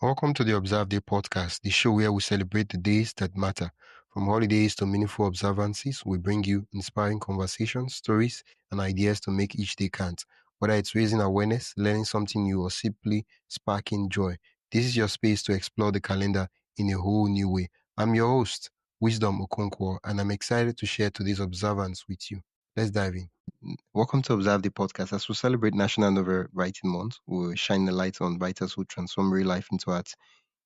Welcome to the Observe Day podcast, the show where we celebrate the days that matter. From holidays to meaningful observances, we bring you inspiring conversations, stories, and ideas to make each day count. Whether it's raising awareness, learning something new, or simply sparking joy, this is your space to explore the calendar in a whole new way. I'm your host, Wisdom Okonkwo, and I'm excited to share today's observance with you. Let's dive in. Welcome to Observe the Podcast. As we celebrate National Novel Writing Month, we'll shine a light on writers who transform real life into art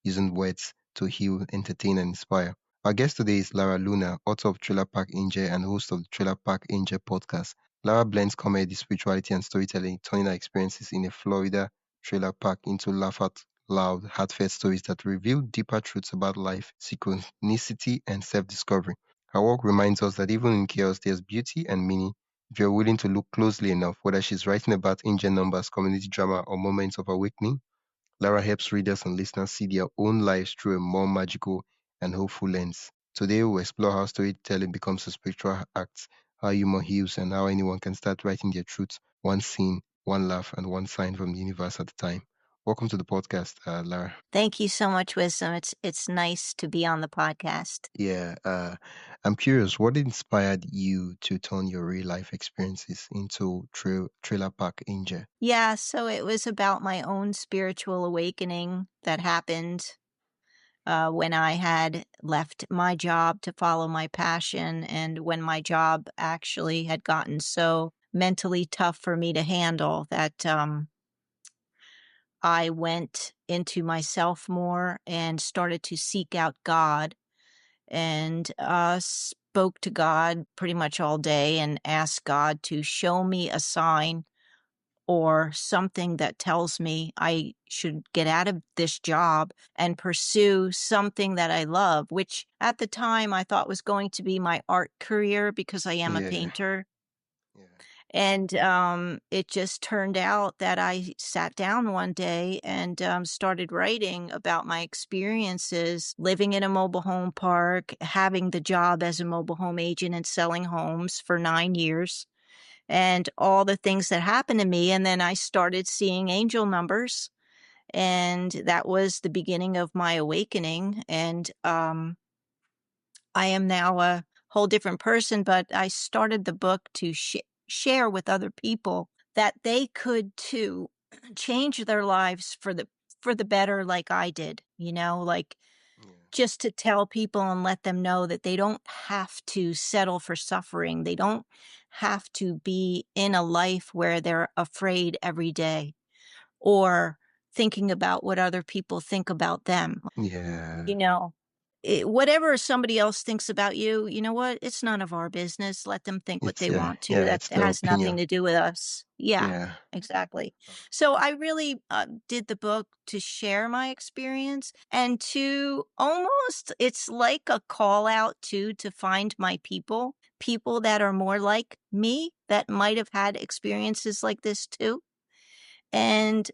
using words to heal, entertain, and inspire. Our guest today is Lara Luna, author of Trailer Park Angel and host of the Trailer Park Angel podcast. Lara blends comedy, spirituality, and storytelling, turning her experiences in a Florida trailer park into laugh out loud, heartfelt stories that reveal deeper truths about life, synchronicity, and self discovery. Her work reminds us that even in chaos, there's beauty and meaning if you're willing to look closely enough. Whether she's writing about angel numbers, community drama, or moments of awakening, Lara helps readers and listeners see their own lives through a more magical and hopeful lens. Today, we'll explore how storytelling becomes a spiritual act, how humor heals, and how anyone can start writing their truth, one scene, one laugh, and one sign from the universe at a time. Welcome to the podcast, Lara. Thank you so much, Wisdom. It's nice to be on the podcast. Yeah, I'm curious, what inspired you to turn your real life experiences into Trailer Park Angel? Yeah, so it was about my own spiritual awakening that happened when I had left my job to follow my passion, and when my job actually had gotten so mentally tough for me to handle that I went into myself more and started to seek out God and spoke to God pretty much all day and asked God to show me a sign or something that tells me I should get out of this job and pursue something that I love, which at the time I thought was going to be my art career because I am a Yeah, painter. yeah, And it just turned out that I sat down one day and started writing about my experiences living in a mobile home park, having the job as a mobile home agent and selling homes for 9 years, and all the things that happened to me. And then I started seeing angel numbers, and that was the beginning of my awakening. And I am now a whole different person, but I started the book to share with other people that they could too change their lives for the better, like I did, like yeah, just to tell people and let them know that they don't have to settle for suffering. They don't have to be in a life where they're afraid every day or thinking about what other people think about them. yeah. You know, whatever somebody else thinks about you, you know what? It's none of our business. Let them think what It's they want to. yeah, That it's their has nothing opinion. to do with us. Yeah, Yeah. exactly. So I really did the book to share my experience and to almost, it's like a call out to find my people that are more like me that might have had experiences like this too. And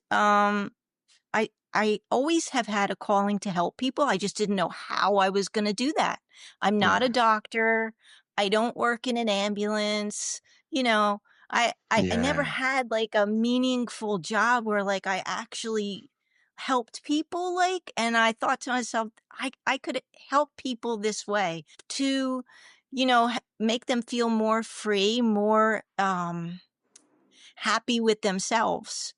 I always have had a calling to help people. I just didn't know how I was going to do that. I'm not Yeah. a doctor. I don't work in an ambulance. You know, I never Yeah. had like a meaningful job where like I actually helped people and I thought to myself, I could help people this way to, make them feel more free, more happy with themselves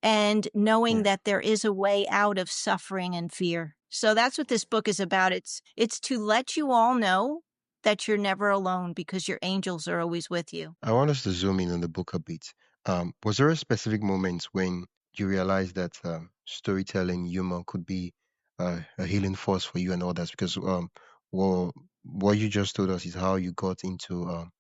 and knowing Yeah. that there is a way out of suffering and fear. So that's what this book is about. It's to let you all know that you're never alone because your angels are always with you. I want us to zoom in on the book a bit. Was there a specific moment when you realized that storytelling, humor could be a healing force for you and others? Because well, what you just told us is how you got into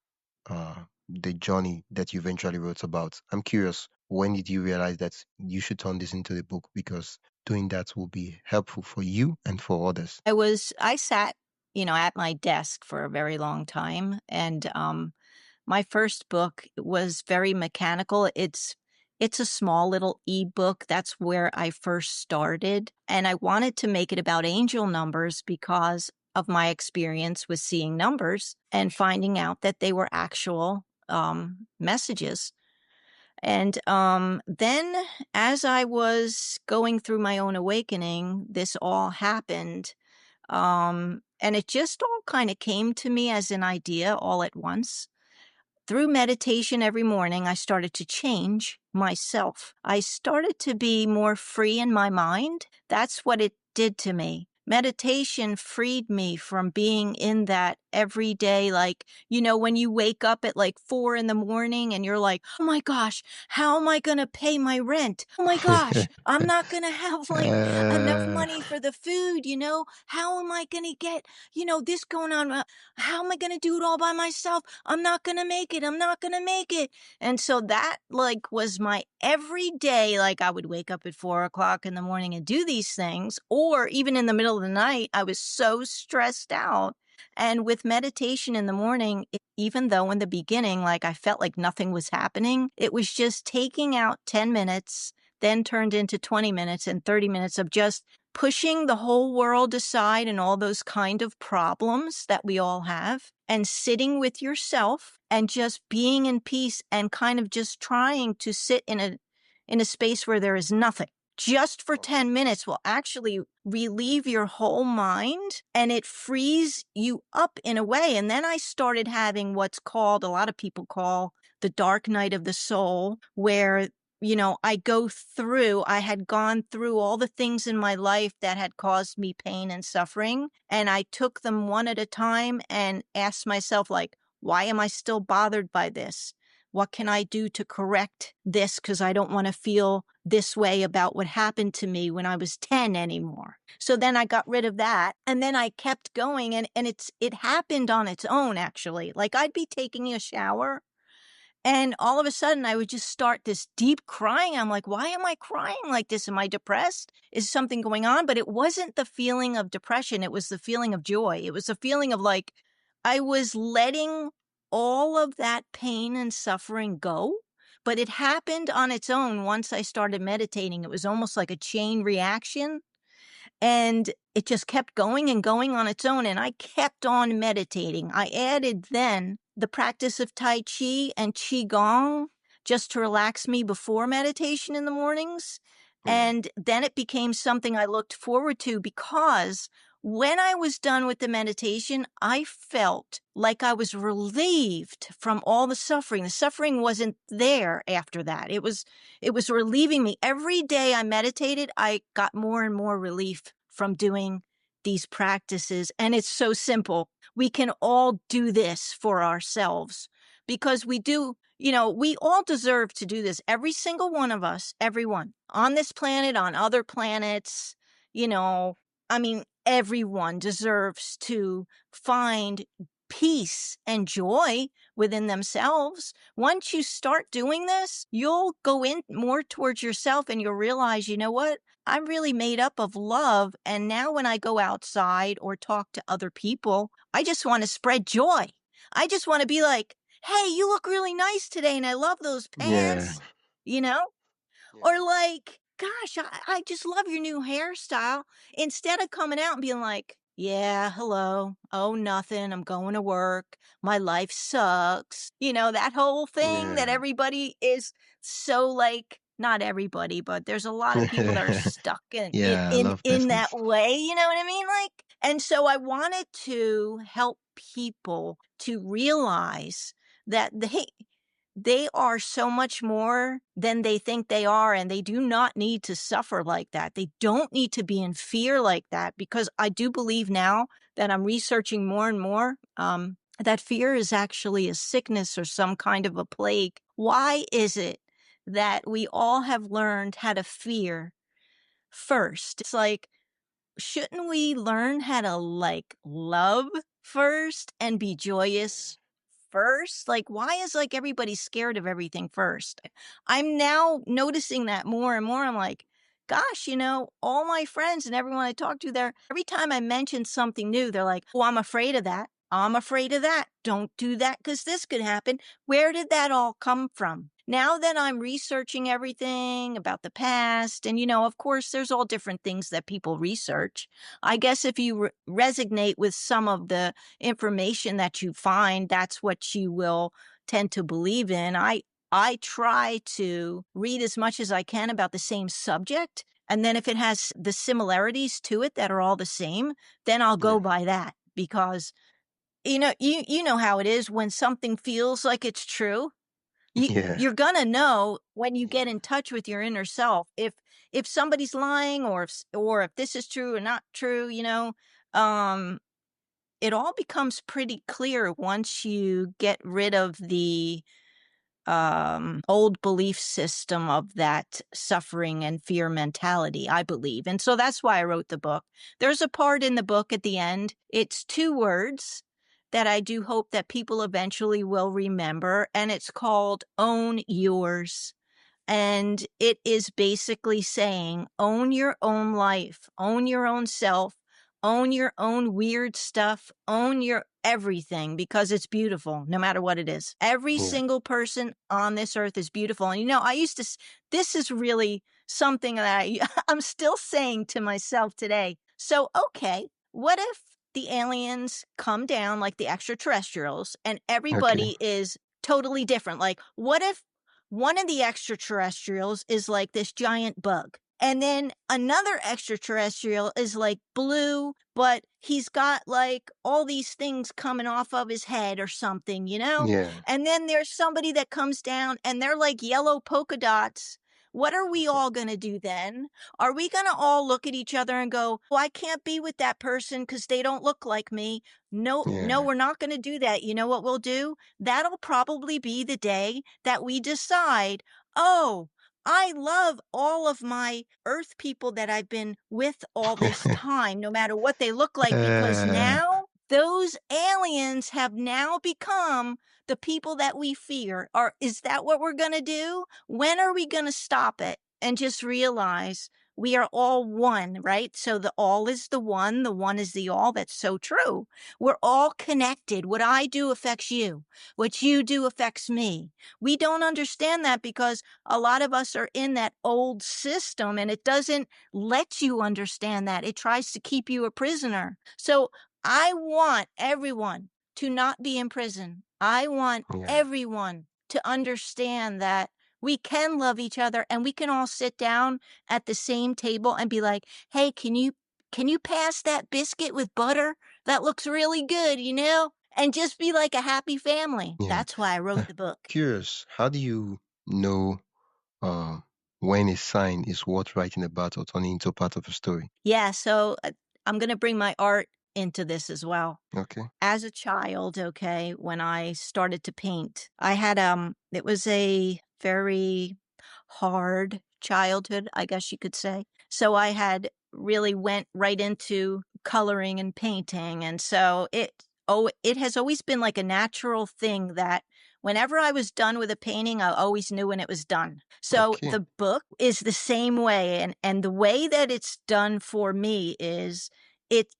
the journey that you eventually wrote about. I'm curious, when did you realize that you should turn this into the book because doing that will be helpful for you and for others? I sat, at my desk for a very long time. And my first book was very mechanical. It's a small little ebook. That's where I first started. And I wanted to make it about angel numbers because of my experience with seeing numbers and finding out that they were actual messages. And then as I was going through my own awakening, this all happened. And it just all kind of came to me as an idea all at once. Through meditation every morning, I started to change myself. I started to be more free in my mind. That's what it did to me. Meditation freed me from being in that everyday, like, when you wake up at like 4 in the morning and you're like, oh my gosh, how am I going to pay my rent? Oh my gosh, I'm not going to have like enough uh, money for the food, How am I going to get, this going on? How am I going to do it all by myself? I'm not going to make it. I'm not going to make it. And so that like was my everyday, like I would wake up at 4 o'clock in the morning and do these things, or even in the middle of the night, I was so stressed out. And with meditation in the morning, even though in the beginning, like I felt like nothing was happening, it was just taking out 10 minutes, then turned into 20 minutes and 30 minutes of just pushing the whole world aside and all those kind of problems that we all have, and sitting with yourself and just being in peace and kind of just trying to sit in a space where there is nothing. Just for 10 minutes will actually relieve your whole mind, and it frees you up in a way. And then I started having what's called, a lot of people call, the dark night of the soul, where I had gone through all the things in my life that had caused me pain and suffering. And I took them one at a time and asked myself, like, why am I still bothered by this? What can I do to correct this? Because I don't want to feel this way about what happened to me when I was 10 anymore. So then I got rid of that. And then I kept going, and it happened on its own, actually. Like I'd be taking a shower, and all of a sudden, I would just start this deep crying. I'm like, why am I crying like this? Am I depressed? Is something going on? But it wasn't the feeling of depression. It was the feeling of joy. It was the feeling of like, I was letting all of that pain and suffering go. But it happened on its own once I started meditating. It was almost like a chain reaction. And it just kept going and going on its own. And I kept on meditating. I added then the practice of Tai Chi and Qigong just to relax me before meditation in the mornings. yeah. And then it became something I looked forward to, because when I was done with the meditation, I felt like I was relieved from all the suffering. The suffering wasn't there after that. It was relieving me. Every day I meditated, I got more and more relief from doing these practices. And it's so simple. We can all do this for ourselves, because we do, we all deserve to do this. Every single one of us, everyone on this planet, on other planets, I mean, everyone deserves to find peace and joy within themselves. Once you start doing this, you'll go in more towards yourself, and you'll realize, you know what? I'm really made up of love. And now when I go outside or talk to other people, I just want to spread joy. I just want to be like, hey, you look really nice today, and I love those Yeah. pants, you know? Yeah. Or like, gosh, I just love your new hairstyle. Instead of coming out and being like, yeah, hello. Oh, nothing. I'm going to work. My life sucks. That whole thing that Yeah. everybody is so like, not everybody, but there's a lot of people that are stuck in in Yeah, I in, love in that persons. way. You know what I mean? Like, and so I wanted to help people to realize that they are so much more than they think they are, and they do not need to suffer like that. They don't need to be in fear like that, because I do believe now that I'm researching more and more, that fear is actually a sickness or some kind of a plague. Why is it that we all have learned how to fear first? It's like, shouldn't we learn how to like love first and be joyous first? Like, why is like everybody scared of everything first? I'm now noticing that more and more. I'm like, gosh, all my friends and everyone I talk to there, every time I mention something new, they're like, oh, I'm afraid of that. I'm afraid of that. Don't do that because this could happen. Where did that all come from? Now that I'm researching everything about the past, and, of course, there's all different things that people research. I guess if you resonate with some of the information that you find, that's what you will tend to believe in. I try to read as much as I can about the same subject, and then if it has the similarities to it that are all the same, then I'll Yeah. go by that because, you know how it is when something feels like it's true. You Yeah. you're gonna know when you get in touch with your inner self if somebody's lying or if this is true or not true, um, it all becomes pretty clear once you get rid of the old belief system of that suffering and fear mentality, I believe. And so that's why I wrote the book. There's a part in the book at the end, it's 2 words that I do hope that people eventually will remember, and it's called Own Yours. And it is basically saying, own your own life, own your own self, own your own weird stuff, own your everything because it's beautiful no matter what it is. Every Yeah. single person on this earth is beautiful. And I used to, this is really something that I'm still saying to myself today. So, okay, what if the aliens come down like the extraterrestrials and Okay. everybody is totally different? Like, what if one of the extraterrestrials is like this giant bug. And then another extraterrestrial is like blue, but he's got like all these things coming off of his head or something, you know? Yeah. And then there's somebody that comes down and they're like yellow polka dots. What are we all going to do then? Are we going to all look at each other and go, well, I can't be with that person because they don't look like me? No, no, Yeah. we're not going to do that. You know what we'll do? That'll probably be the day that we decide, oh, I love all of my earth people that I've been with all this time, no matter what they look like, because uh, now those aliens have now become the people that we fear. Or is that what we're going to do? When are we going to stop it and just realize we are all one, right? So the all is the one is the all. That's so true. We're all connected. What I do affects you. What you do affects me. We don't understand that because a lot of us are in that old system and it doesn't let you understand that. It tries to keep you a prisoner. So I want everyone to not be in prison. I want yeah. everyone to understand that we can love each other and we can all sit down at the same table and be like, hey, can you pass that biscuit with butter? That looks really good, and just be like a happy family. Yeah. That's why I wrote Uh, the book. Curious, how do you know uh, when a sign is worth writing about or turning into part of a story? Yeah, so I'm going to bring my art into this as well. Okay. As a child, okay, when I started to paint, I had it was a very hard childhood, I guess you could say. So I had really went right into coloring and painting, and so it has always been like a natural thing that whenever I was done with a painting, I always knew when it was done. So Okay. the book is the same way, and the way that it's done for me is it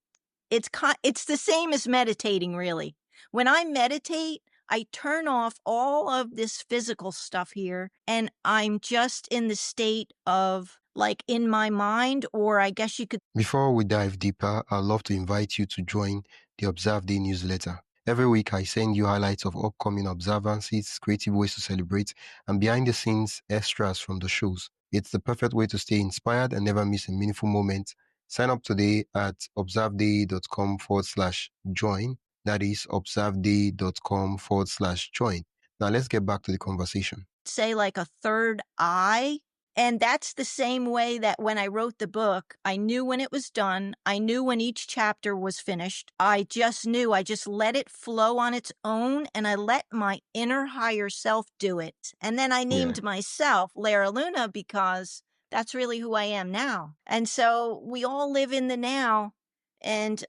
it's the same as meditating, really. When I meditate, I turn off all of this physical stuff here, and I'm just in the state of, like, in my mind, or I guess you could. Before we dive deeper, I'd love to invite you to join the Observe Day newsletter. Every week, I send you highlights of upcoming observances, creative ways to celebrate, and behind the scenes extras from the shows. It's the perfect way to stay inspired and never miss a meaningful moment. Sign up today at observeday.com/join. That is observeday.com/join. Now, let's get back to the conversation. Say like a third eye. And that's the same way that when I wrote the book, I knew when it was done. I knew when each chapter was finished. I just knew. I just let it flow on its own and I let my inner higher self do it. And then I Yeah. named myself Lara Luna because that's really who I am now. And so we all live in the now. And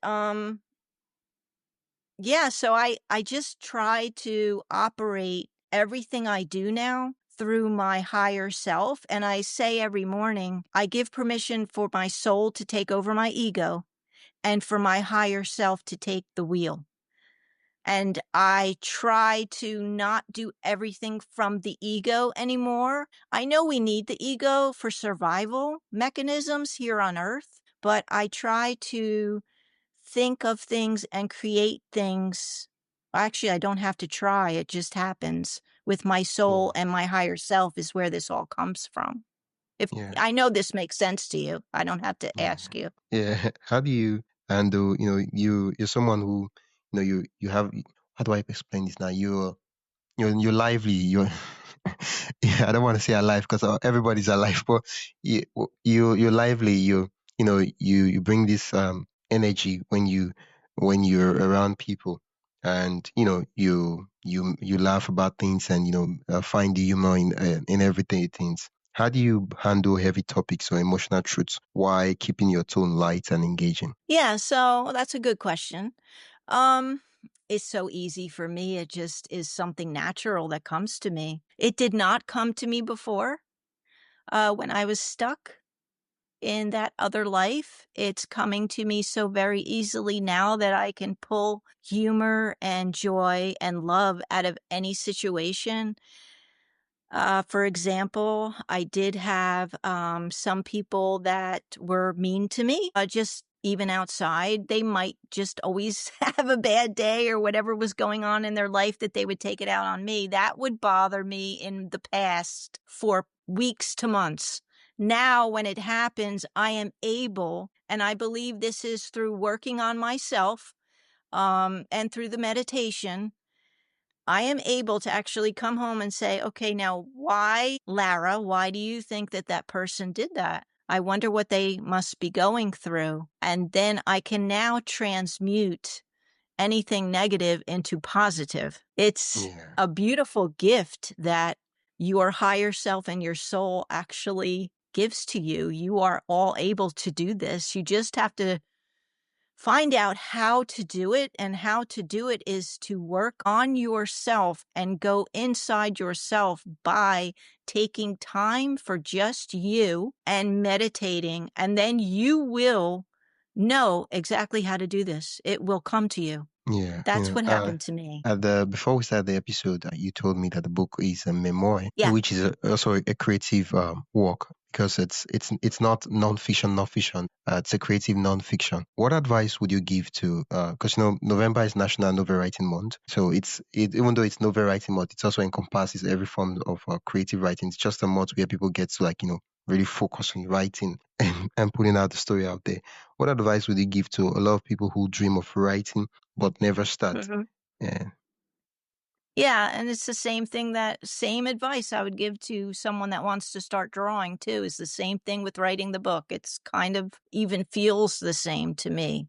yeah, so I just try to operate everything I do now through my higher self. And I say every morning, I give permission for my soul to take over my ego and for my higher self to take the wheel. And I try to not do everything from the ego anymore. I know we need the ego for survival mechanisms here on earth, but I try to think of things and create things. Actually, I don't have to try, it just happens with my soul Yeah. and my higher self is where this all comes from. If Yeah. I know this makes sense to you, I don't have to Yeah. ask you. Yeah. How do you handle, you're someone who, you have, how do I explain this now? You're lively. You're yeah, I don't want to say alive because everybody's alive, but you're lively. You bring this energy when you're around people, and you laugh about things, and find the humor in everyday things. How do you handle heavy topics or emotional truths while keeping your tone light and engaging? Yeah, so that's a good question. Um, it's so easy for me. It just is something natural that comes to me. It did not come to me before when I was stuck in that other life. It's coming to me so very easily now that I can pull humor and joy and love out of any situation. For example, I did have some people that were mean to me, just even outside. They might just always have a bad day or whatever was going on in their life that they would take it out on me. That would bother me in the past for weeks to months. Now, when it happens, I am able, and I believe this is through working on myself and through the meditation. I am able to actually come home and say, okay, now why, Lara, why do you think that that person did that? I wonder what they must be going through. And then I can now transmute anything negative into positive. It's Yeah. a beautiful gift that your higher self and your soul actually gives to you. You are all able to do this. You just have to find out how to do it, and how to do it is to work on yourself and go inside yourself by taking time for just you and meditating, and then you will know exactly how to do this. It will come to you. Yeah, That's what happened to me. at the before we start the episode, you told me that the book is a memoir, Yeah. which is also a creative work because it's not non-fiction. It's a creative non-fiction. What advice would you give to? Because November is National Novel Writing Month, so even though it's novel writing month, it also encompasses every form of creative writing. It's just a month where people get to really focus on writing and putting out the story out there. What advice would you give to a lot of people who dream of writing but never start? Mhm. Yeah. Yeah, and it's the same thing, that same advice I would give to someone that wants to start drawing too, is the same thing with writing the book. It's kind of even feels the same to me.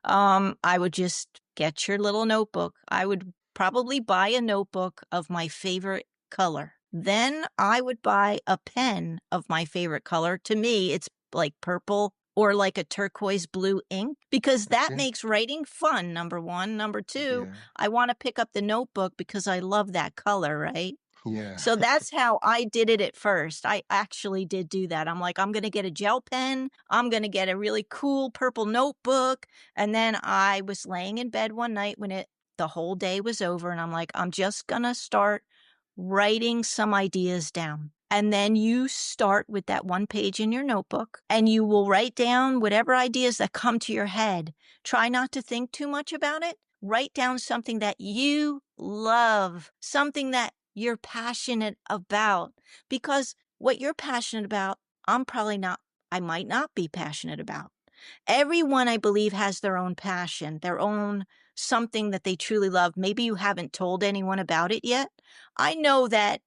I would just get your little notebook. I would probably buy a notebook of my favorite color. Then I would buy a pen of my favorite color. To me, it's like purple or like a turquoise blue ink, because that Okay. makes writing fun, number one. Number two, Yeah. I want to pick up the notebook because I love that color, right? Yeah. So that's how I did it at first. I actually did do that. I'm like, I'm going to get a gel pen. I'm going to get a really cool purple notebook. And then I was laying in bed one night when the whole day was over, and I'm like, I'm just going to start writing some ideas down. And then you start with that one page in your notebook, and you will write down whatever ideas that come to your head. Try not to think too much about it. Write down something that you love, something that you're passionate about, because what you're passionate about, I might not be passionate about. Everyone, I believe, has their own passion, their own something that they truly love. Maybe you haven't told anyone about it yet. I know that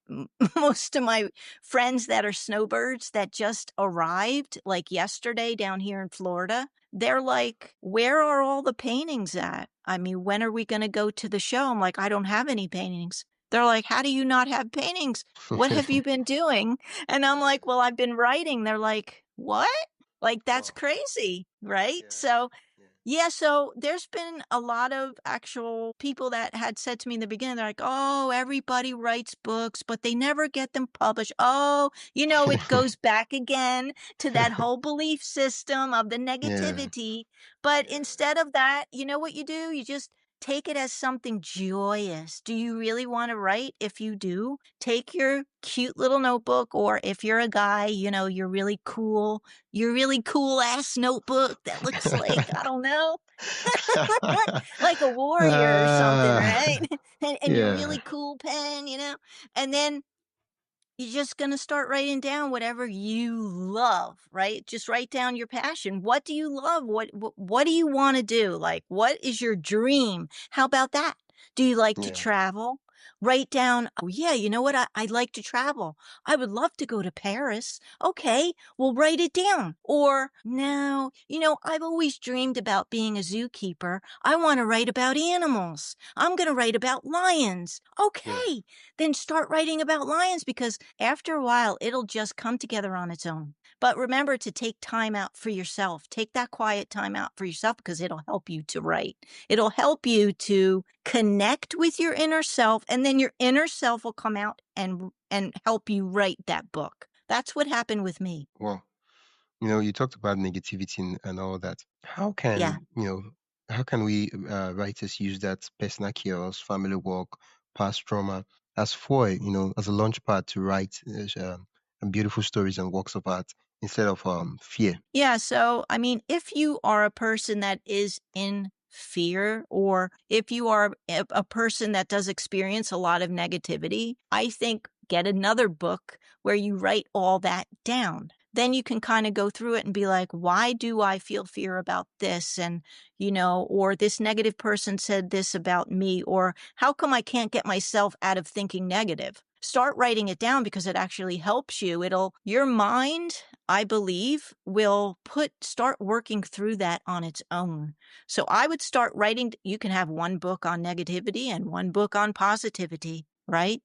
most of my friends that are snowbirds that just arrived like yesterday down here in Florida, they're like, where are all the paintings at? I mean, when are we going to go to the show? I'm like, I don't have any paintings. They're like, how do you not have paintings? What have you been doing? And I'm like, well, I've been writing. They're like, what? Like, that's Wow. crazy, right? Yeah. So, Yeah. yeah, so there's been a lot of actual people that had said to me in the beginning, they're like, oh, everybody writes books, but they never get them published. Oh, it goes back again to that whole belief system of the Yeah. negativity. But Yeah. instead of that, you know what you do? You just take it as something joyous. Do you really want to write? If you do, take your cute little notebook, or if you're a guy, your really cool ass notebook that looks like, I don't know, like a warrior or something, Ah, right? And your yeah, really cool pen, and then you're just going to start writing down whatever you love, right? Just write down your passion. What do you love? What do you want to do? Like, what is your dream? How about that? Do you like to yeah, travel? Write down, oh, yeah, you know what? I like to travel. I would love to go to Paris. Okay, well, write it down. Or, no, I've always dreamed about being a zookeeper. I want to write about animals. I'm going to write about lions. yeah. Okay, then start writing about lions, because after a while, it'll just come together on its own. But remember to take time out for yourself. Take that quiet time out for yourself, because it'll help you to write. It'll help you to connect with your inner self, and then your inner self will come out and help you write that book. That's what happened with me. Well, you talked about negativity and all that. Yeah. How can we writers use that personal chaos, family work, past trauma as foil, as a launch pad to write beautiful stories and works of art instead of fear? Yeah. So, I mean, if you are a person that is in fear, or if you are a person that does experience a lot of negativity, I think get another book where you write all that down. Then you can kind of go through it and be like, why do I feel fear about this? And, or this negative person said this about me, or how come I can't get myself out of thinking negative? Start writing it down, because it actually helps you. Your mind, I believe, will start working through that on its own. So I would start writing. You can have one book on negativity and one book on positivity, right?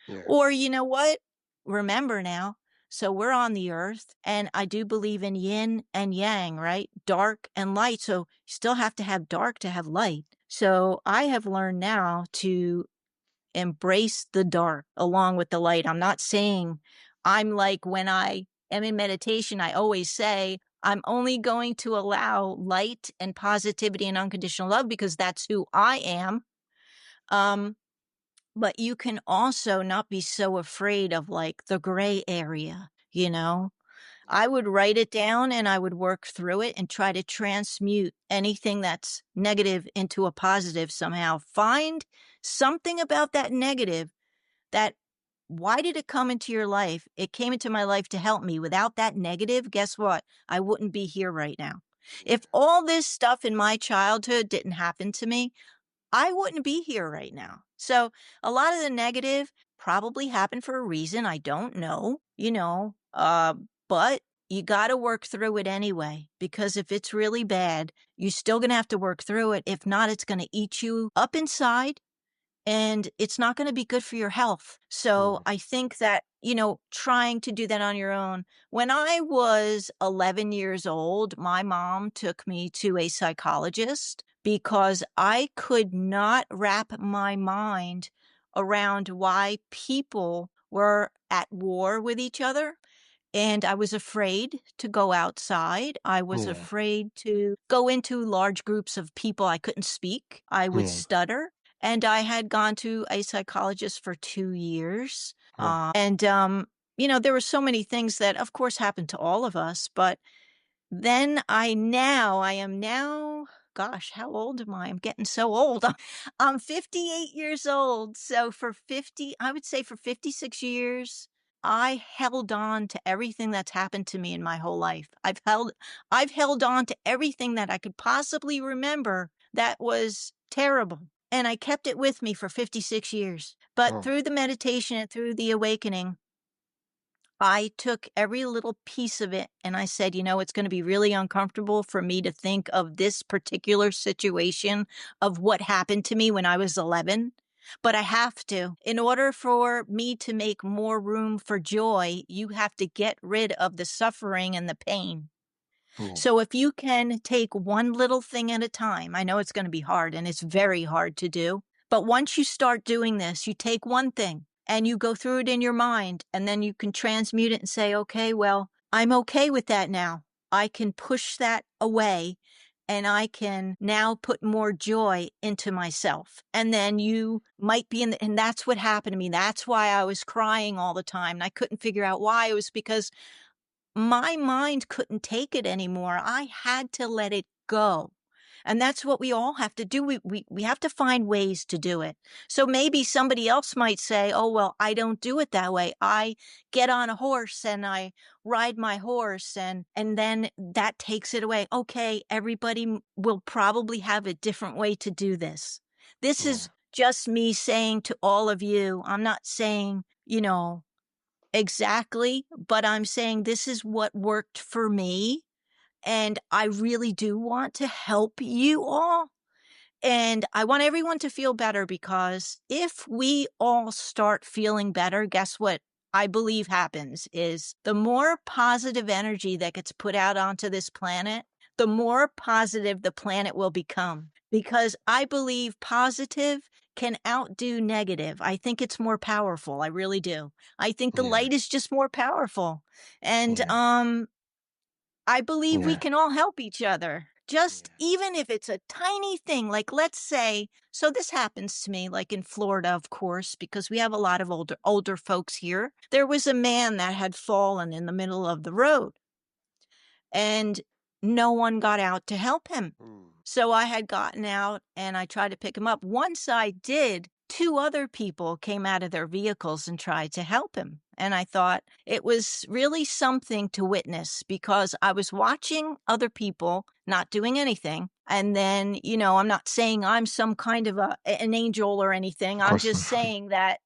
Yeah, Or you know what? Remember now. So we're on the earth, and I do believe in yin and yang, right? Dark and light. So you still have to have dark to have light. So I have learned now to embrace the dark along with the light. I'm not saying I'm like, when I am in meditation, I always say, I'm only going to allow light and positivity and unconditional love, because that's who I am. Um, but you can also not be so afraid of like the gray area, I would write it down and I would work through it and try to transmute anything that's negative into a positive somehow. Find something about that negative that, why did it come into your life? It came into my life to help me. Without that negative, guess what? I wouldn't be here right now. If all this stuff in my childhood didn't happen to me, I wouldn't be here right now. So a lot of the negative probably happened for a reason. I don't know, but you got to work through it anyway, because if it's really bad, you're still going to have to work through it. If not, it's going to eat you up inside, and it's not going to be good for your health. So yeah, I think that, trying to do that on your own. When I was 11 years old, my mom took me to a psychologist, because I could not wrap my mind around why people were at war with each other. And I was afraid to go outside. I was yeah, afraid to go into large groups of people. I couldn't speak. I would yeah. stutter. And I had gone to a psychologist for 2 years. Wow. There were so many things that, of course, happened to all of us. But then I am now, gosh, how old am I? I'm getting so old. I'm 58 years old. So I would say for 56 years, I held on to everything that's happened to me in my whole life. I've held on to everything that I could possibly remember that was terrible. And I kept it with me for 56 years. But Oh, through the meditation and through the awakening, I took every little piece of it and I said, it's going to be really uncomfortable for me to think of this particular situation of what happened to me when I was 11, but I have to. In order for me to make more room for joy, you have to get rid of the suffering and the pain. yeah, So if you can take one little thing at a time, I know it's going to be hard, and it's very hard to do. But once you start doing this, you take one thing and you go through it in your mind, and then you can transmute it and say, okay, well, I'm okay with that now. I can push that away. and I can now put more joy into myself. And then you might be and that's what happened to me. That's why I was crying all the time. And I couldn't figure out why. It was because my mind couldn't take it anymore. I had to let it go. And that's what we all have to do. We have to find ways to do it. So maybe somebody else might say, oh, well, I don't do it that way. I get on a horse and I ride my horse and then that takes it away. Okay, everybody will probably have a different way to do this. This is just me saying to all of you, I'm not saying, exactly, but I'm saying this is what worked for me. And I really do want to help you all. And I want everyone to feel better because if we all start feeling better, guess what I believe happens is the more positive energy that gets put out onto this planet, the more positive the planet will become. Because I believe positive can outdo negative. I think it's more powerful. I really do. I think the light is just more powerful. And I believe we can all help each other. Just even if it's a tiny thing, like let's say, so this happens to me, like in Florida, of course, because we have a lot of older folks here. There was a man that had fallen in the middle of the road and no one got out to help him. So I had gotten out and I tried to pick him up. Once I did, two other people came out of their vehicles and tried to help him. And I thought it was really something to witness because I was watching other people not doing anything. And then, I'm not saying I'm some kind of an angel or anything. I'm just saying that,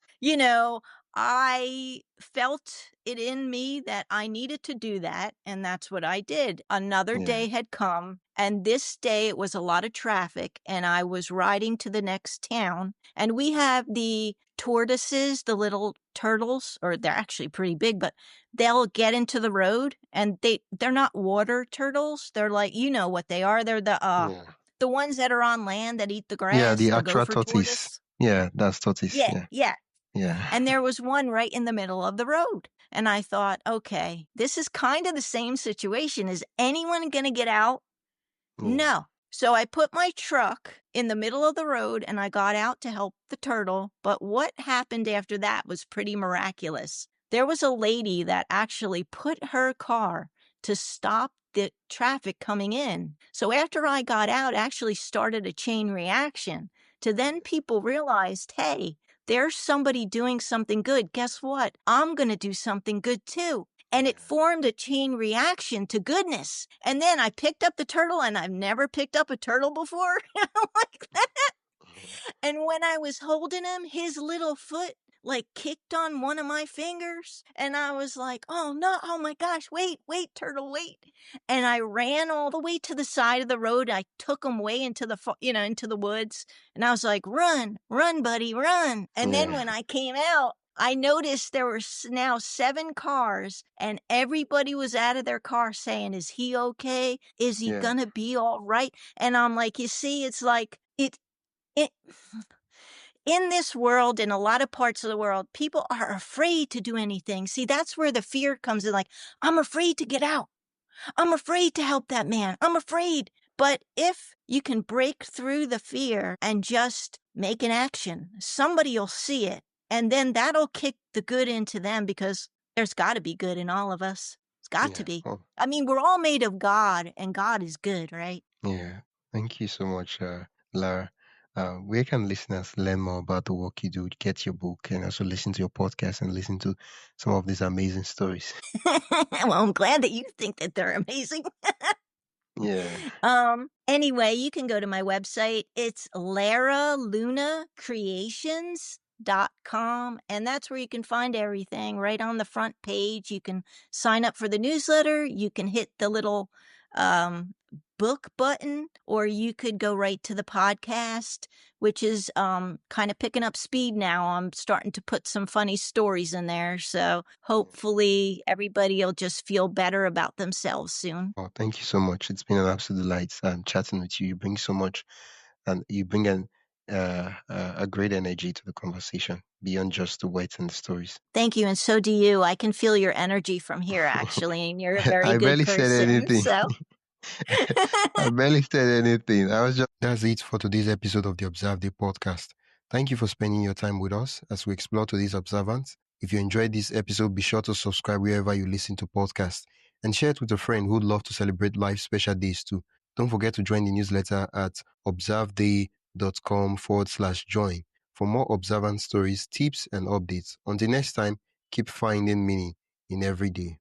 I felt it in me that I needed to do that, and that's what I did. Another day had come, and this day it was a lot of traffic, and I was riding to the next town, and we have the tortoises, the little turtles, or they're actually pretty big, but they'll get into the road, and they're not water turtles. They're like, you know what they are. They're the ones that are on land that eat the Yeah, grass, the the actual gopher tortoise. tortoise. Yeah, that's tortoise. Yeah, yeah. Yeah. And there was one right in the middle of the road. And I thought, okay, this is kind of the same situation. Is anyone going to get out? No. So I put my truck in the middle of the road and I got out to help the turtle. But what happened after that was pretty miraculous. There was a lady that actually put her car to stop the traffic coming in. So after I got out, actually started a chain reaction to then people realized, hey, there's somebody doing something good. Guess what? I'm going to do something good too. And it formed a chain reaction to goodness. And then I picked up the turtle, and I've never picked up a turtle before like that. And when I was holding him, his little foot like kicked on one of my fingers. And I was like, oh no, oh my gosh, wait, turtle, wait. And I ran all the way to the side of the road. I took him way into into the woods. And I was like, run, buddy, run. And then when I came out, I noticed there were now 7 cars and everybody was out of their car saying, is he okay? Is he gonna be all right? And I'm like, you see, it's like it in this world, in a lot of parts of the world, people are afraid to do anything. See, that's where the fear comes in. Like, I'm afraid to get out. I'm afraid to help that man. I'm afraid. But if you can break through the fear and just make an action, somebody will see it. And then that'll kick the good into them because there's got to be good in all of us. It's got to be. I mean, we're all made of God and God is good, right? Yeah. Thank you so much, Lara. Where can listeners learn more about the work you do, get your book, and also listen to your podcast and listen to some of these amazing stories? Well, I'm glad that you think that they're amazing. Anyway, you can go to my website. It's laralunacreations.com, and that's where you can find everything right on the front page. You can sign up for the newsletter. You can hit the little book button, or you could go right to the podcast, which is kind of picking up speed now. I'm starting to put some funny stories in there. So hopefully everybody will just feel better about themselves soon. Oh, thank you so much. It's been an absolute delight chatting with you. You bring so much, and you bring a great energy to the conversation beyond just the words and the stories. Thank you, and so do you. I can feel your energy from here, actually, and you're a very I good barely said person. anything. So I barely said anything. I was just. That's it for today's episode of the Observe Day podcast. Thank you for spending your time with us as we explore today's observance. If you enjoyed this episode, be sure to subscribe wherever you listen to podcasts and share it with a friend who'd love to celebrate life's special days too. Don't forget to join the newsletter at observeday.com/join for more observance stories, tips, and updates. Until next time, keep finding meaning in every day.